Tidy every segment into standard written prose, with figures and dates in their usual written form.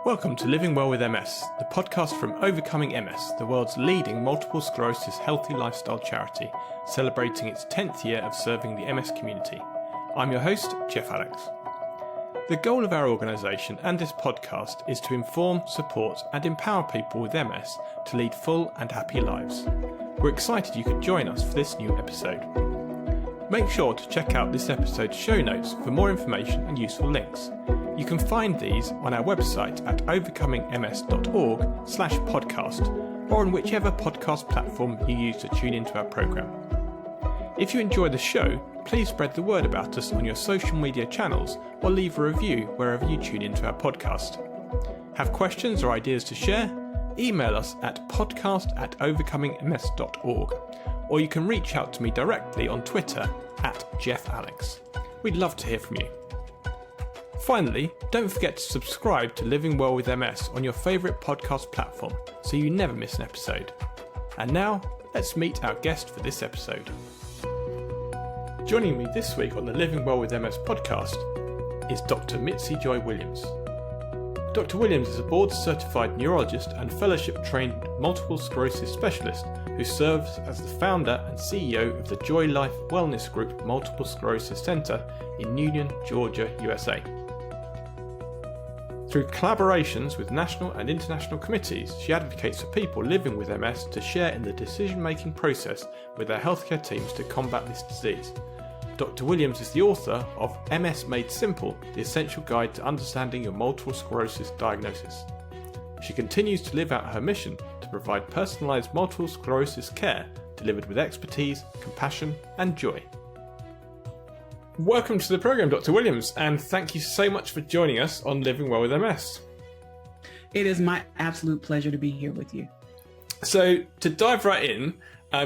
Welcome to Living Well with MS, the podcast from Overcoming MS, the world's leading multiple sclerosis healthy lifestyle charity, celebrating its 10th year of serving the MS community. I'm your host, Jeff Alex. The goal of our organisation and this podcast is to inform, support and empower people with MS to lead full and happy lives. We're excited you could join us for this new episode. Make sure to check out this episode's show notes for more information and useful links. You can find these on our website at overcomingms.org/podcast or on whichever podcast platform you use to tune into our programme. If you enjoy the show, please spread the word about us on your social media channels or leave a review wherever you tune into our podcast. Have questions or ideas to share? Email us at podcast@overcomingms.org, or you can reach out to me directly on Twitter @JeffAlex. We'd love to hear from you. Finally, don't forget to subscribe to Living Well with MS on your favourite podcast platform so you never miss an episode. And now, let's meet our guest for this episode. Joining me this week on the Living Well with MS podcast is Dr. Mitzi Joi Williams. Dr. Williams is a board-certified neurologist and fellowship-trained multiple sclerosis specialist who serves as the founder and CEO of the Joi Life Wellness Group Multiple Sclerosis Centre in Newnan, Georgia, USA. Through collaborations with national and international committees, she advocates for people living with MS to share in the decision-making process with their healthcare teams to combat this disease. Dr. Williams is the author of MS Made Simple, the essential guide to understanding your multiple sclerosis diagnosis. She continues to live out her mission to provide personalised multiple sclerosis care delivered with expertise, compassion and joy. Welcome to the programme, Dr. Williams, and thank you so much for joining us on Living Well with MS. It is my absolute pleasure to be here with you. So, to dive right in,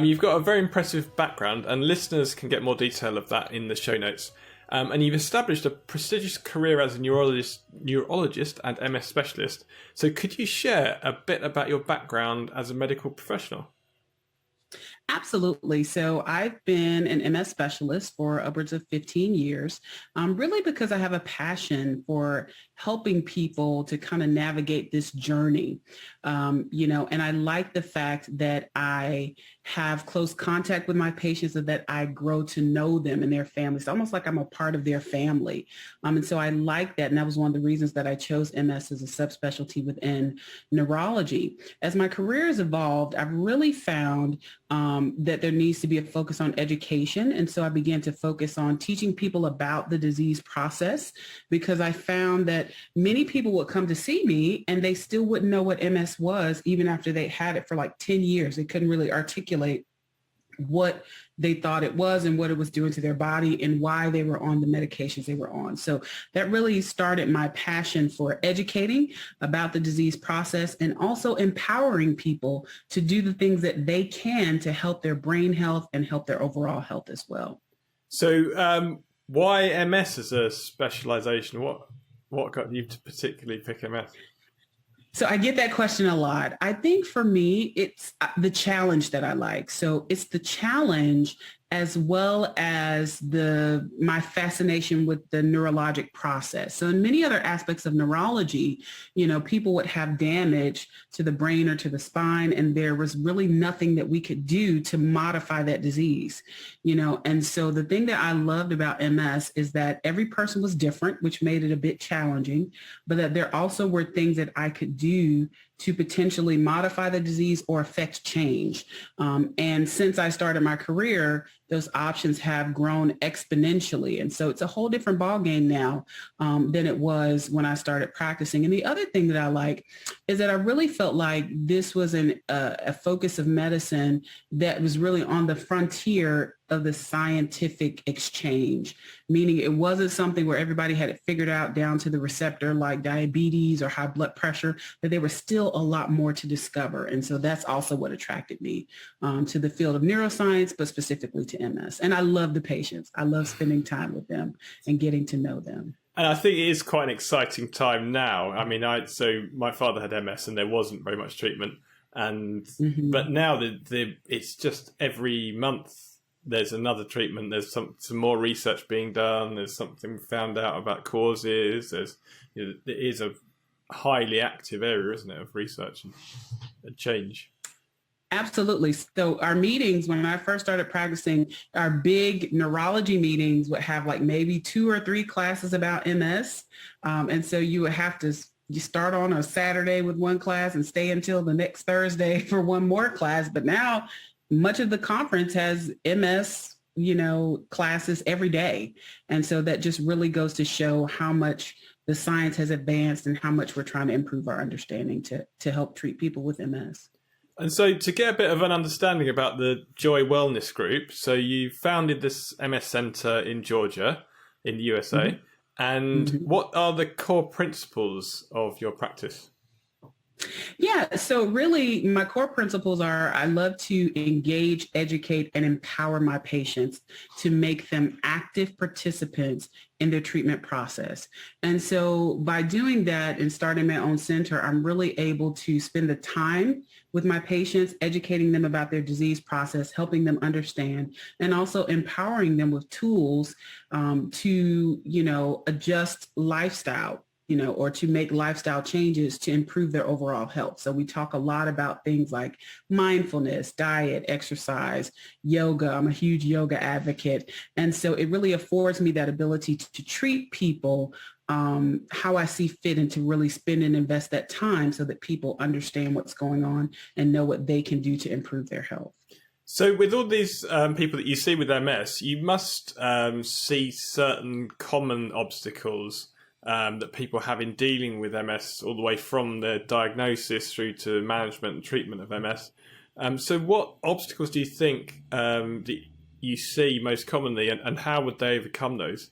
you've got a very impressive background, and listeners can get more detail of that in the show notes. And you've established a prestigious career as a neurologist and MS specialist. So could you share a bit about your background as a medical professional? Absolutely. So I've been an MS specialist for upwards of 15 years, really because I have a passion for helping people to kind of navigate this journey, and I like the fact that I have close contact with my patients and that I grow to know them and their families. It's almost like I'm a part of their family. And so I like that. And that was one of the reasons that I chose MS as a subspecialty within neurology. As my career has evolved, I've really found that there needs to be a focus on education. And so I began to focus on teaching people about the disease process, because I found that many people would come to see me and they still wouldn't know what MS was even after they had it for like 10 years. They couldn't really articulate what they thought it was and what it was doing to their body and why they were on the medications they were on. So that really started my passion for educating about the disease process and also empowering people to do the things that they can to help their brain health and help their overall health as well. So why MS as a specialization? What got you to particularly pick MS? So I get that question a lot. I think for me, it's the challenge that I like. So it's the challenge as well as my fascination with the neurologic process. So in many other aspects of neurology, people would have damage to the brain or to the spine, and there was really nothing that we could do to modify that disease, And so the thing that I loved about MS is that every person was different, which made it a bit challenging, but that there also were things that I could do to potentially modify the disease or affect change. And since I started my career, those options have grown exponentially. And so it's a whole different ballgame now than it was when I started practicing. And the other thing that I like is that I really felt like this was a focus of medicine that was really on the frontier of the scientific exchange, meaning it wasn't something where everybody had it figured out down to the receptor like diabetes or high blood pressure, but there was still a lot more to discover. And so that's also what attracted me to the field of neuroscience, but specifically to MS. And I love the patients. I love spending time with them and getting to know them. And I think it is quite an exciting time now. I mean, so my father had MS and there wasn't very much treatment. But now it's just every month there's another treatment. There's some more research being done. There's something found out about causes. There is a highly active area, isn't it, of research and change? Absolutely. So our meetings, when I first started practicing, our big neurology meetings would have like maybe 2 or 3 classes about MS. And so you would have to, you start on a Saturday with one class and stay until the next Thursday for one more class. But now much of the conference has MS, classes every day. And so that just really goes to show how much the science has advanced and how much we're trying to improve our understanding to help treat people with MS. And so to get a bit of an understanding about the Joi Wellness Group, so you founded this MS Centre in Georgia, in the USA. Mm-hmm. And what are the core principles of your practice? Yeah, so really my core principles are I love to engage, educate, and empower my patients to make them active participants in their treatment process. And so by doing that and starting my own center, I'm really able to spend the time with my patients, educating them about their disease process, helping them understand, and also empowering them with tools to, adjust lifestyle, or to make lifestyle changes to improve their overall health. So we talk a lot about things like mindfulness, diet, exercise, yoga. I'm a huge yoga advocate. And so it really affords me that ability to treat people how I see fit and to really spend and invest that time so that people understand what's going on and know what they can do to improve their health. So with all these people that you see with MS, you must see certain common obstacles that people have in dealing with MS, all the way from the diagnosis through to management and treatment of MS. So what obstacles do you think that you see most commonly, and how would they overcome those?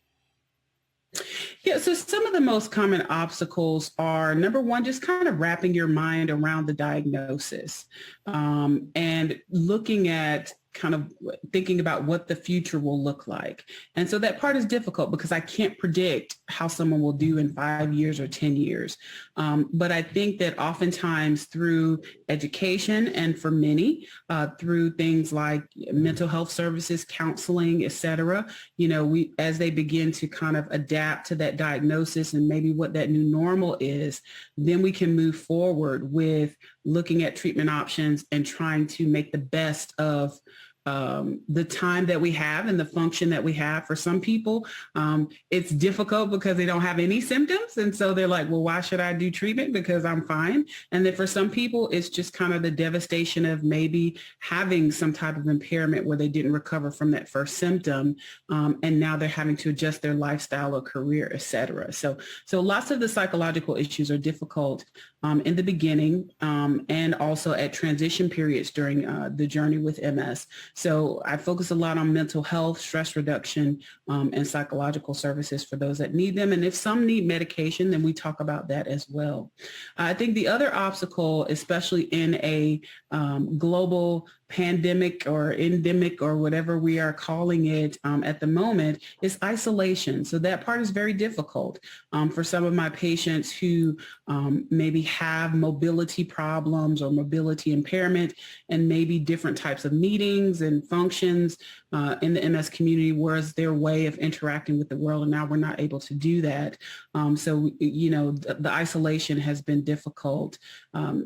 Yeah, so some of the most common obstacles are, number one, just kind of wrapping your mind around the diagnosis and looking at kind of thinking about what the future will look like. And so that part is difficult because I can't predict how someone will do in 5 years or 10 years. But I think that oftentimes through education and for many, through things like mental health services, counseling, et cetera, we, as they begin to kind of adapt to that diagnosis and maybe what that new normal is, then we can move forward with looking at treatment options and trying to make the best of the time that we have and the function that we have. For some people, it's difficult because they don't have any symptoms. And so they're like, well, why should I do treatment? Because I'm fine. And then for some people, it's just kind of the devastation of maybe having some type of impairment where they didn't recover from that first symptom. And now they're having to adjust their lifestyle or career, et cetera. So lots of the psychological issues are difficult in the beginning and also at transition periods during the journey with MS. So I focus a lot on mental health, stress reduction, and psychological services for those that need them. And if some need medication, then we talk about that as well. I think the other obstacle, especially in a global pandemic or endemic or whatever we are calling it at the moment, is isolation. So that part is very difficult for some of my patients who maybe have mobility problems or mobility impairment, and maybe different types of meetings and functions in the MS community was their way of interacting with the world. And now we're not able to do that. So, the isolation has been difficult.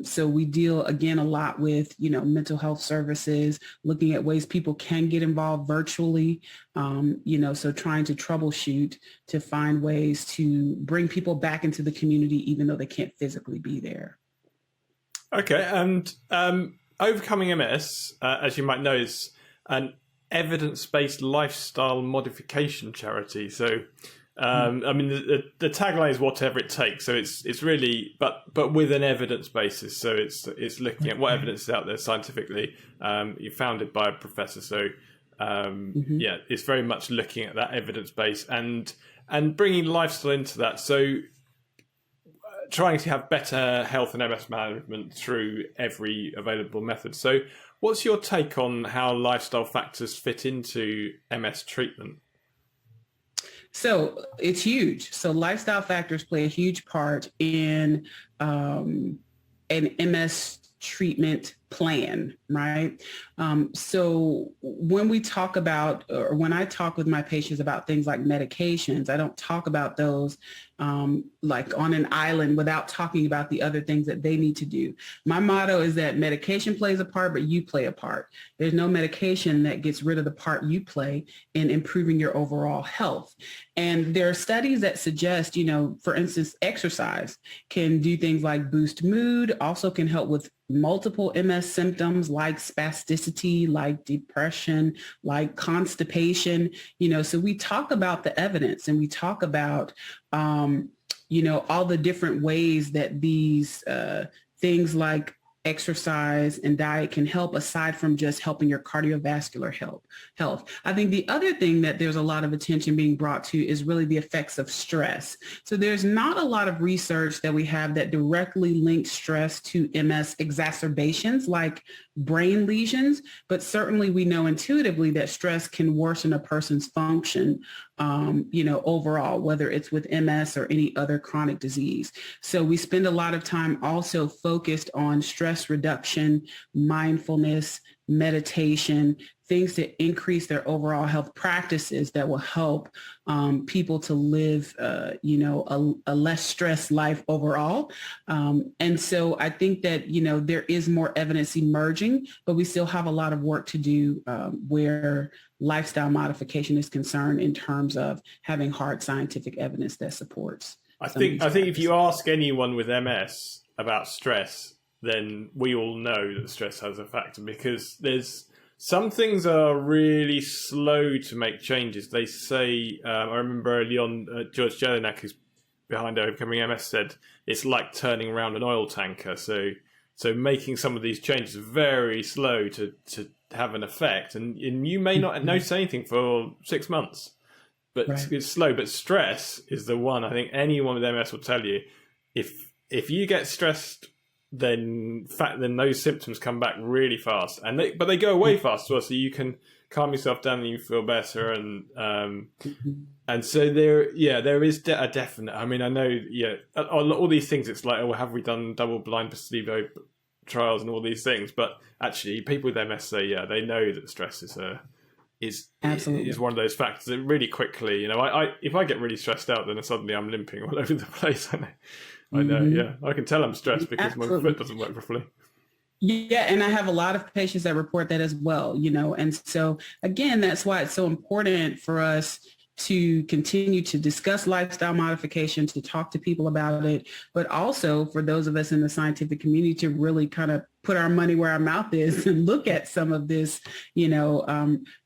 So we deal again a lot with, mental health services, looking at ways people can get involved virtually, so trying to troubleshoot to find ways to bring people back into the community, even though they can't physically be there. Okay. And Overcoming MS, as you might know, is an evidence-based lifestyle modification charity. So, the tagline is whatever it takes. So it's really, but with an evidence basis. So it's looking at what evidence is out there scientifically. You're founded by a professor. So, it's very much looking at that evidence base and bringing lifestyle into that. So, trying to have better health and MS management through every available method. So what's your take on how lifestyle factors fit into MS treatment? So it's huge. So lifestyle factors play a huge part in an MS treatment plan, right? So when we talk about, or when I talk with my patients about things like medications, I don't talk about those like on an island without talking about the other things that they need to do. My motto is that medication plays a part, but you play a part. There's no medication that gets rid of the part you play in improving your overall health. And there are studies that suggest, for instance, exercise can do things like boost mood, also can help with multiple MS symptoms like spasticity, like depression, like constipation, so we talk about the evidence and we talk about, all the different ways that these things like exercise and diet can help aside from just helping your cardiovascular health. I think the other thing that there's a lot of attention being brought to is really the effects of stress. So there's not a lot of research that we have that directly links stress to MS exacerbations like brain lesions, but certainly we know intuitively that stress can worsen a person's function, overall, whether it's with MS or any other chronic disease. So we spend a lot of time also focused on stress reduction, mindfulness, meditation, things to increase their overall health practices that will help people to live, a less stressed life overall. And so I think that, there is more evidence emerging, but we still have a lot of work to do where lifestyle modification is concerned in terms of having hard scientific evidence that supports. I think if you ask anyone with MS about stress, then we all know that stress has a factor, because there's some things are really slow to make changes. They say, I remember early on, George Jelinek, who's behind Overcoming MS, said it's like turning around an oil tanker. So making some of these changes very slow to have an effect, and you may not notice anything for 6 months, but right. It's slow. But stress is the one. I think anyone with MS will tell you, if you get stressed, then those symptoms come back really fast, but they go away fast as well. So you can calm yourself down and you feel better, and so there is a definite. I mean, I know, all these things. It's like, have we done double-blind placebo trials and all these things? But actually, people with MS say, they know that stress is one of those factors that really quickly. If I get really stressed out, then suddenly I'm limping all over the place. I know, yeah. I can tell I'm stressed because my foot doesn't work properly. Yeah, and I have a lot of patients that report that as well, and so again, that's why it's so important for us to continue to discuss lifestyle modification, to talk to people about it, but also for those of us in the scientific community to really kind of put our money where our mouth is and look at some of this,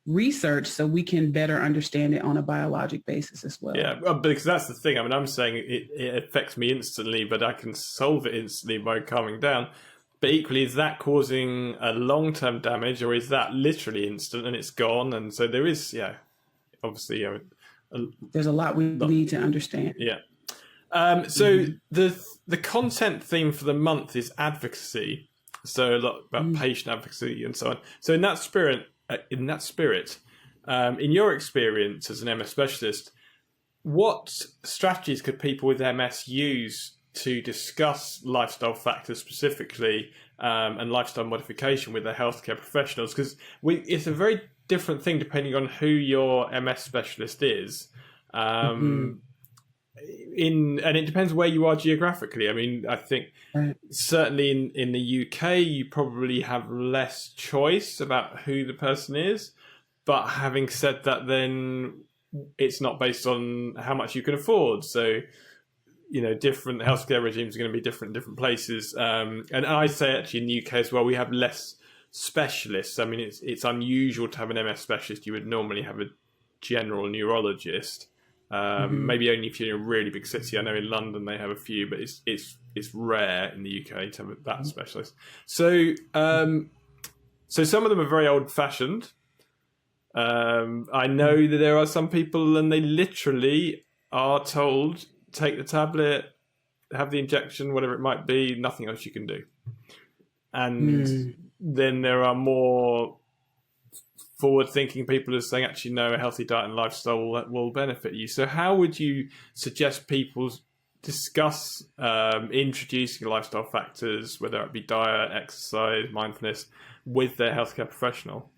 research so we can better understand it on a biologic basis as well. Yeah, because that's the thing. I mean, I'm saying it affects me instantly, but I can solve it instantly by calming down. But equally, is that causing a long-term damage, or is that literally instant and it's gone? And so there is, obviously, there's a lot we need to understand. Yeah. So the content theme for the month is advocacy. So a lot about patient advocacy and so on. So in that spirit, in your experience as an MS specialist, what strategies could people with MS use to discuss lifestyle factors specifically and lifestyle modification with their healthcare professionals? Because it's a very different thing depending on who your MS specialist is. And it depends where you are geographically. I mean, I think certainly in the UK, you probably have less choice about who the person is. But having said that, then it's not based on how much you can afford. So, different healthcare regimes are going to be different in different places. And I say actually in the UK as well, we have less specialists. I mean, it's unusual to have an MS specialist. You would normally have a general neurologist. Maybe only if you're in a really big city. I know in London they have a few, but it's rare in the UK to have that specialist. So some of them are very old-fashioned. I know that there are some people, and they literally are told, take the tablet, have the injection, whatever it might be, nothing else you can do. And then there are more forward-thinking people who are saying, actually, no, a healthy diet and lifestyle will benefit you. So how would you suggest people discuss introducing lifestyle factors, whether it be diet, exercise, mindfulness, with their healthcare professional?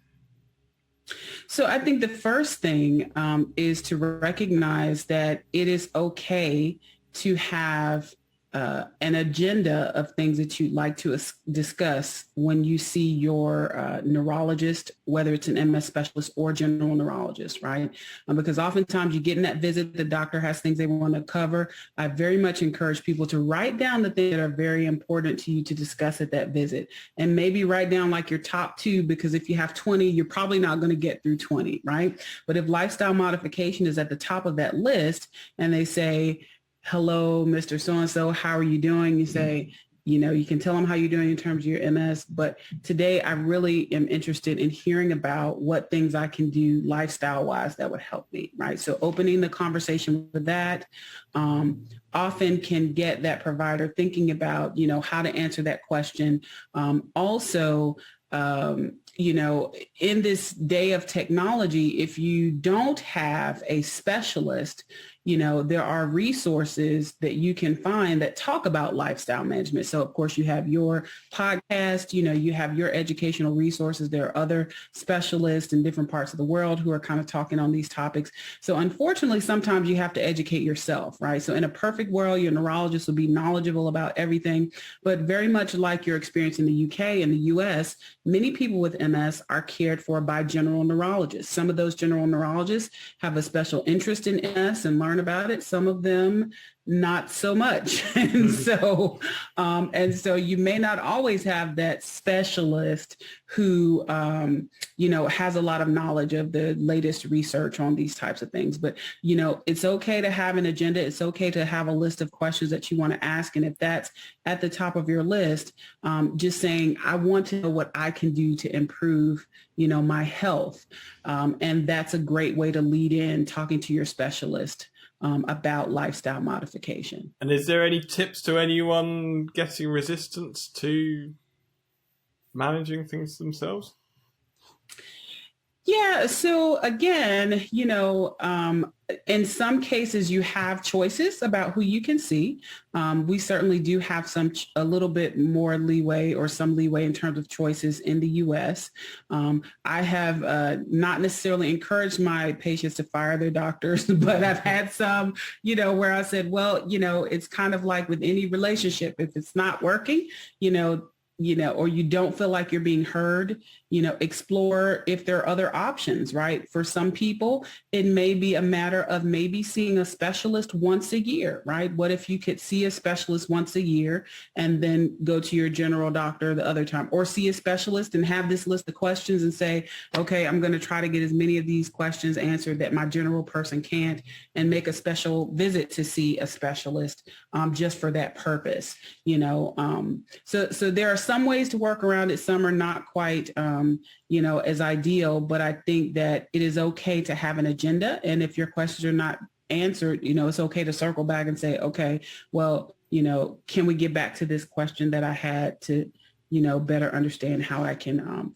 So I think the first thing is to recognize that it is okay to have an agenda of things that you'd like to discuss when you see your neurologist, whether it's an MS specialist or general neurologist, right? Because oftentimes you get in that visit, the doctor has things they want to cover. I very much encourage people to write down the things that are very important to you to discuss at that visit, and maybe write down like your top 2, because if you have 20, you're probably not going to get through 20, right? But if lifestyle modification is at the top of that list and they say, hello, Mr. So-and-so, how are you doing? You say, you can tell them how you're doing in terms of your MS, but today I really am interested in hearing about what things I can do lifestyle-wise that would help me, right? So opening the conversation with that often can get that provider thinking about, how to answer that question. Also, in this day of technology, if you don't have a specialist, there are resources that you can find that talk about lifestyle management. So of course you have your podcast, you have your educational resources. There are other specialists in different parts of the world who are kind of talking on these topics. So unfortunately, sometimes you have to educate yourself, right? So in a perfect world, your neurologist will be knowledgeable about everything, but very much like your experience in the UK and the US, many people with MS are cared for by general neurologists. Some of those general neurologists have a special interest in MS and learn about it. Some of them not so much. And so you may not always have that specialist who, has a lot of knowledge of the latest research on these types of things. But, it's okay to have an agenda. It's okay to have a list of questions that you want to ask. And if that's at the top of your list, just saying, I want to know what I can do to improve, my health. And that's a great way to lead in talking to your specialist about lifestyle modification. And is there any tips to anyone getting resistance to managing things themselves? Yeah. So again, in some cases you have choices about who you can see. We certainly do have a little bit more leeway or some leeway in terms of choices in the U.S. I have not necessarily encouraged my patients to fire their doctors, but I've had some, where I said, well, it's kind of like with any relationship. If it's not working, or you don't feel like you're being heard, explore if there are other options, right? For some people, it may be a matter of maybe seeing a specialist once a year, right? What if you could see a specialist once a year and then go to your general doctor the other time, or see a specialist and have this list of questions and say, okay, I'm going to try to get as many of these questions answered that my general person can't, and make a special visit to see a specialist just for that purpose, So there are some ways to work around it. Some are not quite, as ideal, but I think that it is okay to have an agenda. And if your questions are not answered, it's okay to circle back and say, okay, well, can we get back to this question that I had to, better understand how I can,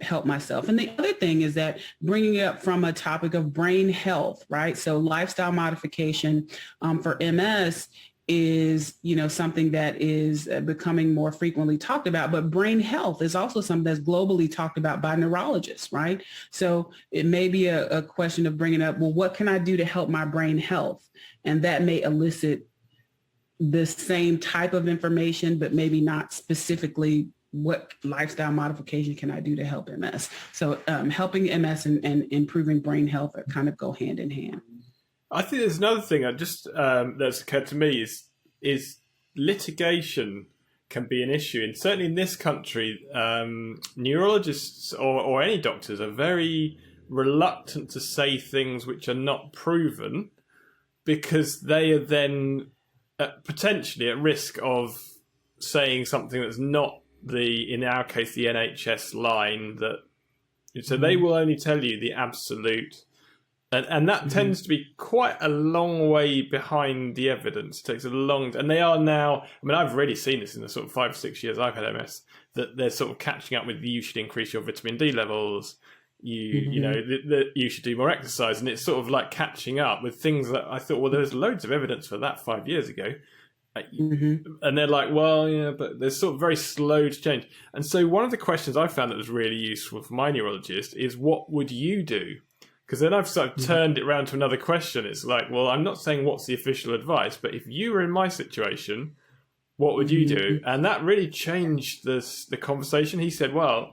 help myself. And the other thing is that bringing it up from a topic of brain health, right? So lifestyle modification for MS is, something that is becoming more frequently talked about, but brain health is also something that's globally talked about by neurologists, right? So it may be a question of bringing up, well, what can I do to help my brain health? And that may elicit the same type of information, but maybe not specifically what lifestyle modification can I do to help MS? So helping MS and improving brain health kind of go hand in hand. I think there's another thing that's occurred to me is litigation can be an issue. And certainly in this country, neurologists or any doctors are very reluctant to say things which are not proven, because they are then potentially at risk of saying something that's not in our case, the NHS line. So they will only tell you the absolute. And that tends to be quite a long way behind the evidence. It takes a long, and they are now, I've already seen this in the sort of 5 or 6 years I've had MS, that they're sort of catching up with, you should increase your vitamin D levels, you should do more exercise. And it's sort of like catching up with things that I thought, well, there's loads of evidence for that 5 years ago. And they're like, well, yeah, but they're sort of very slow to change. And so one of the questions I found that was really useful for my neurologist is, what would you do? Because then I've sort of turned it around to another question. It's like, well, I'm not saying what's the official advice, but if you were in my situation, what would you do? And that really changed the conversation. He said, well,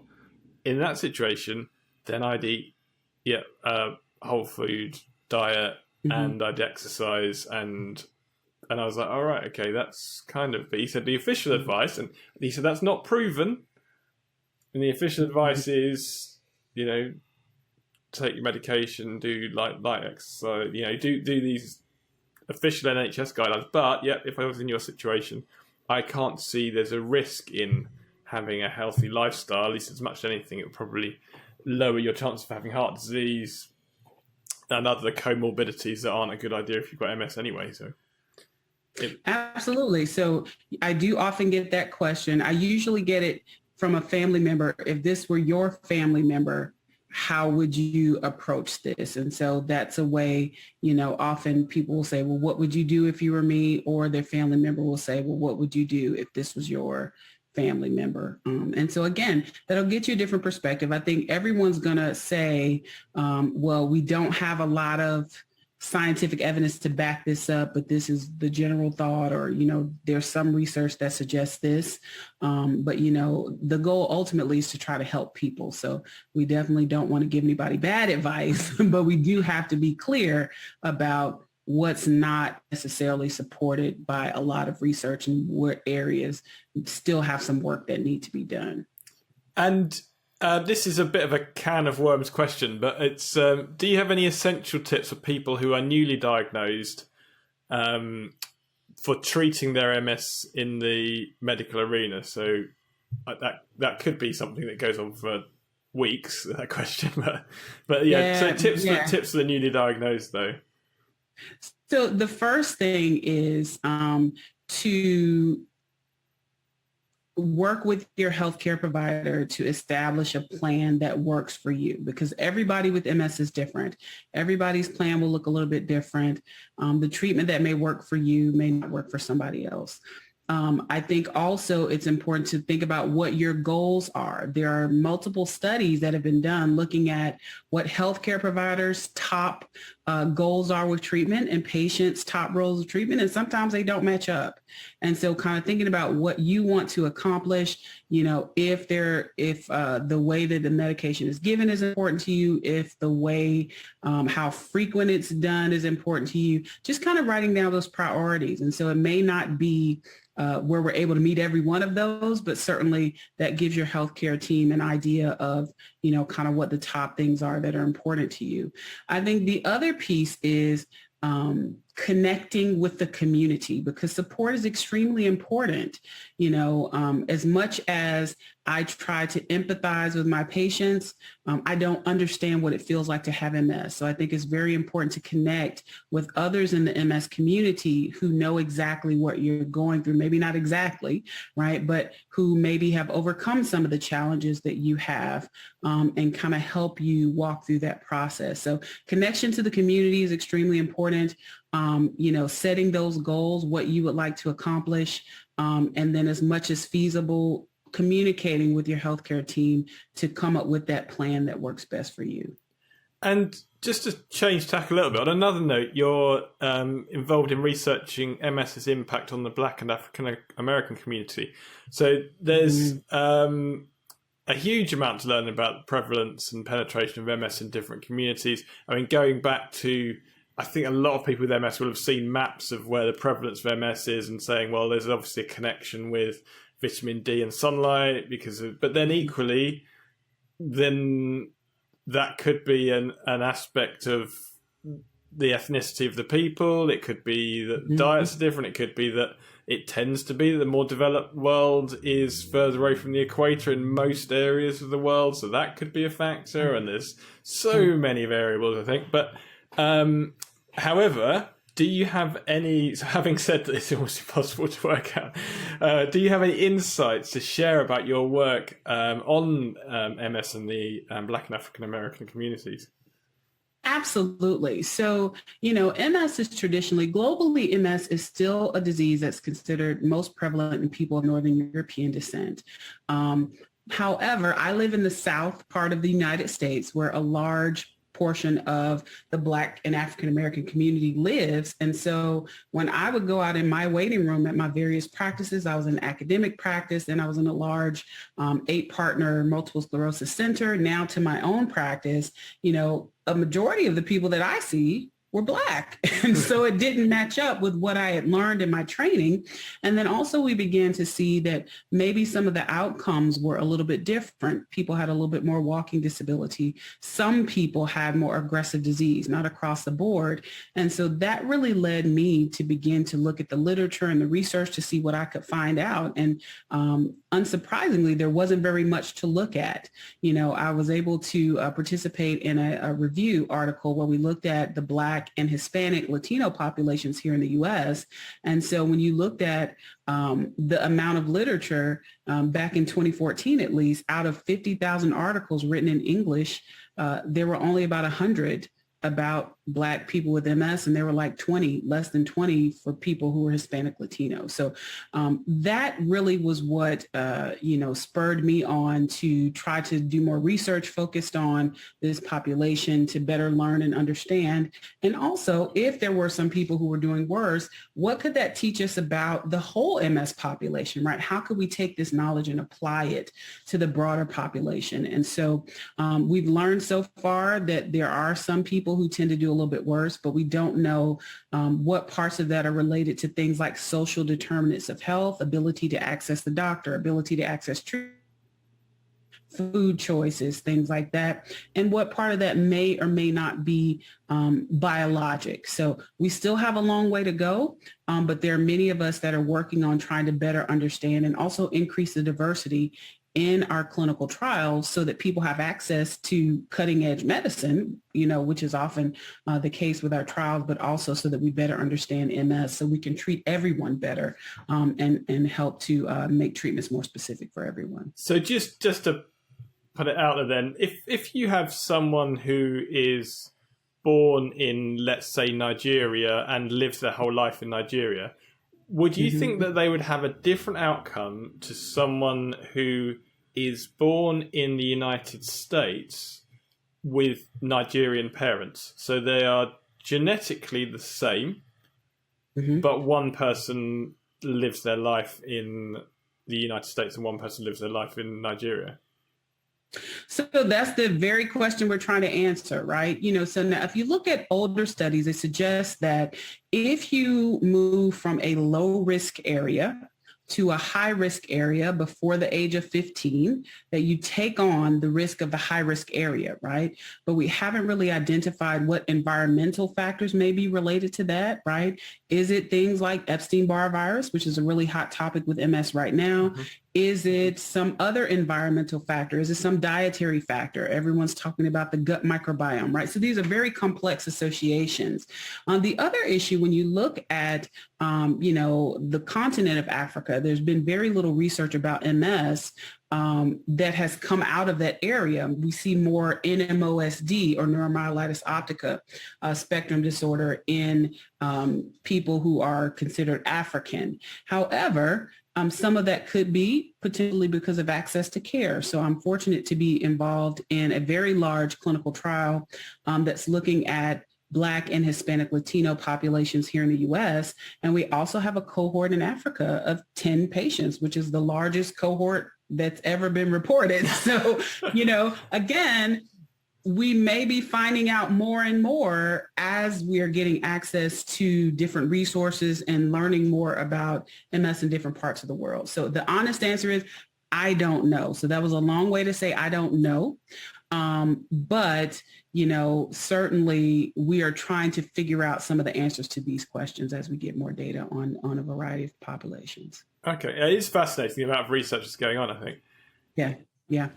in that situation, then I'd eat whole food diet and I'd exercise and I was like, all right, okay, that's kind of, but he said the official advice, and he said that's not proven. And the official advice is, take your medication, do light exercise, do these official NHS guidelines. But if I was in your situation, I can't see there's a risk in having a healthy lifestyle. At least as much as anything, it would probably lower your chance of having heart disease and other comorbidities that aren't a good idea if you've got MS anyway. So. Absolutely. So I do often get that question. I usually get it from a family member. If this were your family member, how would you approach this? And so that's a way, often people will say, well, what would you do if you were me? Or their family member will say, well, what would you do if this was your family member? And so again, that'll get you a different perspective. I think everyone's going to say, well, we don't have a lot of scientific evidence to back this up, but this is the general thought, or, there's some research that suggests this. But, the goal ultimately is to try to help people. So we definitely don't want to give anybody bad advice, but we do have to be clear about what's not necessarily supported by a lot of research and what areas still have some work that need to be done. And this is a bit of a can of worms question, but it's, do you have any essential tips for people who are newly diagnosed for treating their MS in the medical arena? So that could be something that goes on for weeks, that question. But so tips for the newly diagnosed, though. So the first thing is to work with your healthcare provider to establish a plan that works for you, because everybody with MS is different. Everybody's plan will look a little bit different. The treatment that may work for you may not work for somebody else. I think also it's important to think about what your goals are. There are multiple studies that have been done looking at what healthcare providers' top goals are with treatment and patients' top roles of treatment, and sometimes they don't match up. And so kind of thinking about what you want to accomplish, if the way that the medication is given is important to you, if the way how frequent it's done is important to you, just kind of writing down those priorities. And so it may not be where we're able to meet every one of those, but certainly that gives your healthcare team an idea of, kind of what the top things are that are important to you. I think the other piece is connecting with the community, because support is extremely important. As much as I try to empathize with my patients, I don't understand what it feels like to have MS. So I think it's very important to connect with others in the MS community who know exactly what you're going through. Maybe not exactly, right? But who maybe have overcome some of the challenges that you have, and kind of help you walk through that process. So connection to the community is extremely important. Setting those goals, what you would like to accomplish, and then as much as feasible, communicating with your healthcare team to come up with that plan that works best for you. And just to change tack a little bit, on another note, you're involved in researching MS's impact on the Black and African American community. So there's a huge amount to learn about prevalence and penetration of MS in different communities. I mean, going back to, I think a lot of people with MS will have seen maps of where the prevalence of MS is and saying, well, there's obviously a connection with vitamin D and sunlight but then equally, then that could be an aspect of the ethnicity of the people. It could be that diets are different. It could be that it tends to be that the more developed world is further away from the equator in most areas of the world. So that could be a factor. And there's so many variables, I think. But however, do you have any, so having said that it's almost impossible to work out, do you have any insights to share about your work on MS and the Black and African American communities? Absolutely. So, MS is traditionally, globally, MS is still a disease that's considered most prevalent in people of Northern European descent. However, I live in the South part of the United States, where a large portion of the Black and African American community lives. And so when I would go out in my waiting room at my various practices, I was in academic practice, and I was in a large 8-partner multiple sclerosis center. Now to my own practice, a majority of the people that I see were Black. And so it didn't match up with what I had learned in my training. And then also we began to see that maybe some of the outcomes were a little bit different. People had a little bit more walking disability. Some people had more aggressive disease, not across the board. And so that really led me to begin to look at the literature and the research to see what I could find out. And unsurprisingly, there wasn't very much to look at. I was able to participate in a review article where we looked at the Black and Hispanic Latino populations here in the U.S. And so when you looked at the amount of literature back in 2014, at least, out of 50,000 articles written in English, there were only about 100 about Black people with MS, and there were like 20, less than 20 for people who were Hispanic Latino. So that really was what, spurred me on to try to do more research focused on this population to better learn and understand. And also, if there were some people who were doing worse, what could that teach us about the whole MS population, right? How could we take this knowledge and apply it to the broader population? And so we've learned so far that there are some people who tend to do a little bit worse, but we don't know what parts of that are related to things like social determinants of health, ability to access the doctor, ability to access treatment, food choices, things like that, and what part of that may or may not be biologic. So we still have a long way to go, but there are many of us that are working on trying to better understand and also increase the diversity in our clinical trials so that people have access to cutting edge medicine, which is often the case with our trials, but also so that we better understand MS so we can treat everyone better and help to make treatments more specific for everyone. So just to put it out there then, if you have someone who is born in, let's say, Nigeria and lives their whole life in Nigeria, would you think that they would have a different outcome to someone who is born in the United States with Nigerian parents? So they are genetically the same, but one person lives their life in the United States and one person lives their life in Nigeria. So that's the very question we're trying to answer, right? So now if you look at older studies, it suggests that if you move from a low risk area to a high risk area before the age of 15, that you take on the risk of the high risk area, right? But we haven't really identified what environmental factors may be related to that, right? Is it things like Epstein-Barr virus, which is a really hot topic with MS right now? Is it some other environmental factor? Is it some dietary factor? Everyone's talking about the gut microbiome, right? So these are very complex associations. The other issue, when you look at, the continent of Africa, there's been very little research about MS that has come out of that area. We see more NMOSD, or neuromyelitis optica spectrum disorder in people who are considered African. However, some of that could be potentially because of access to care. So I'm fortunate to be involved in a very large clinical trial that's looking at Black and Hispanic Latino populations here in the U.S. And we also have a cohort in Africa of 10 patients, which is the largest cohort that's ever been reported. So, again, we may be finding out more and more as we are getting access to different resources and learning more about MS in different parts of the world. So the honest answer is, I don't know. So that was a long way to say I don't know. But, certainly we are trying to figure out some of the answers to these questions as we get more data on a variety of populations. Okay. It is fascinating the amount of research that's going on, I think. Yeah.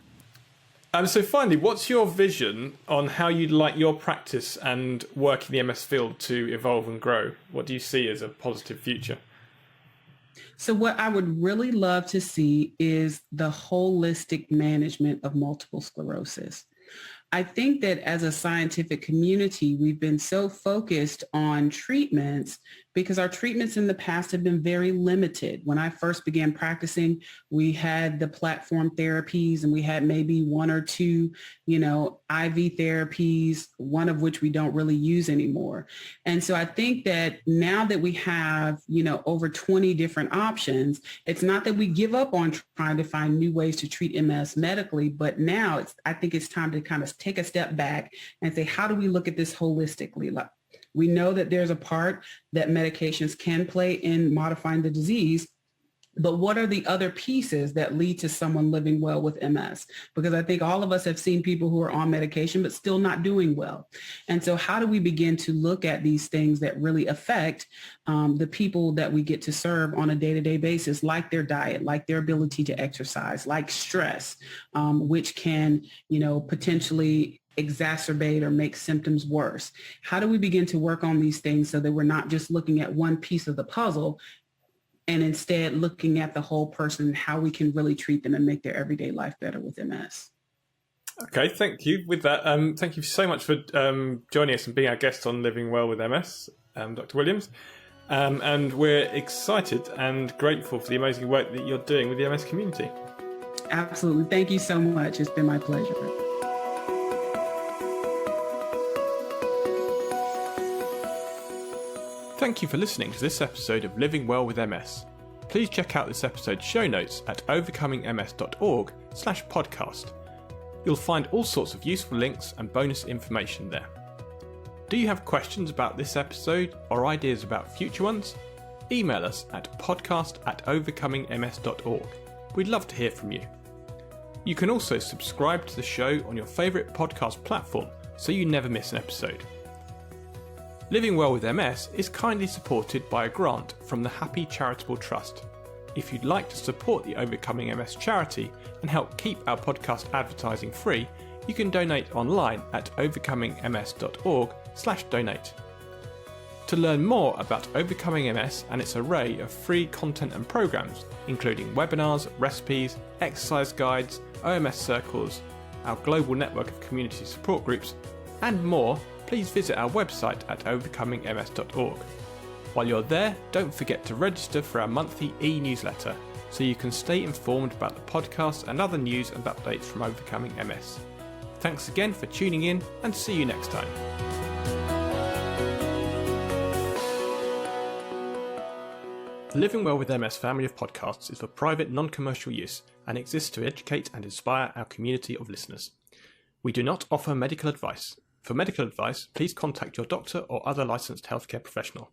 So finally, what's your vision on how you'd like your practice and work in the MS field to evolve and grow? What do you see as a positive future? So what I would really love to see is the holistic management of multiple sclerosis. I think that as a scientific community, we've been so focused on treatments because our treatments in the past have been very limited. When I first began practicing, we had the platform therapies and we had maybe one or two, IV therapies, one of which we don't really use anymore. And so I think that now that we have, over 20 different options, it's not that we give up on trying to find new ways to treat MS medically, but now I think it's time to kind of take a step back and say, how do we look at this holistically? Like, we know that there's a part that medications can play in modifying the disease, but what are the other pieces that lead to someone living well with MS? Because I think all of us have seen people who are on medication but still not doing well. And so how do we begin to look at these things that really affect the people that we get to serve on a day-to-day basis, like their diet, like their ability to exercise, like stress, which can, potentially exacerbate or make symptoms worse? How do we begin to work on these things so that we're not just looking at one piece of the puzzle, and instead looking at the whole person and how we can really treat them and make their everyday life better with MS. Okay, thank you. With that, thank you so much for joining us and being our guest on Living Well with MS, Dr. Williams. And we're excited and grateful for the amazing work that you're doing with the MS community. Absolutely. Thank you so much. It's been my pleasure. Thank you for listening to this episode of Living Well with MS. Please check out this episode's show notes at overcomingms.org/podcast. You'll find all sorts of useful links and bonus information there. Do you have questions about this episode or ideas about future ones? Email us at podcast@overcomingms.org. We'd love to hear from you. You can also subscribe to the show on your favourite podcast platform so you never miss an episode. Living Well with MS is kindly supported by a grant from the Happy Charitable Trust. If you'd like to support the Overcoming MS charity and help keep our podcast advertising free, you can donate online at overcomingms.org/donate. To learn more about Overcoming MS and its array of free content and programs, including webinars, recipes, exercise guides, OMS circles, our global network of community support groups, and more, please visit our website at overcomingms.org. While you're there, don't forget to register for our monthly e-newsletter so you can stay informed about the podcast and other news and updates from Overcoming MS. Thanks again for tuning in and see you next time. The Living Well with MS family of podcasts is for private non-commercial use and exists to educate and inspire our community of listeners. We do not offer medical advice. For medical advice, please contact your doctor or other licensed healthcare professional.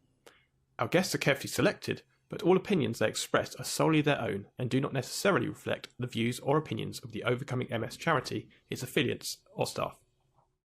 Our guests are carefully selected, but all opinions they express are solely their own and do not necessarily reflect the views or opinions of the Overcoming MS charity, its affiliates, or staff.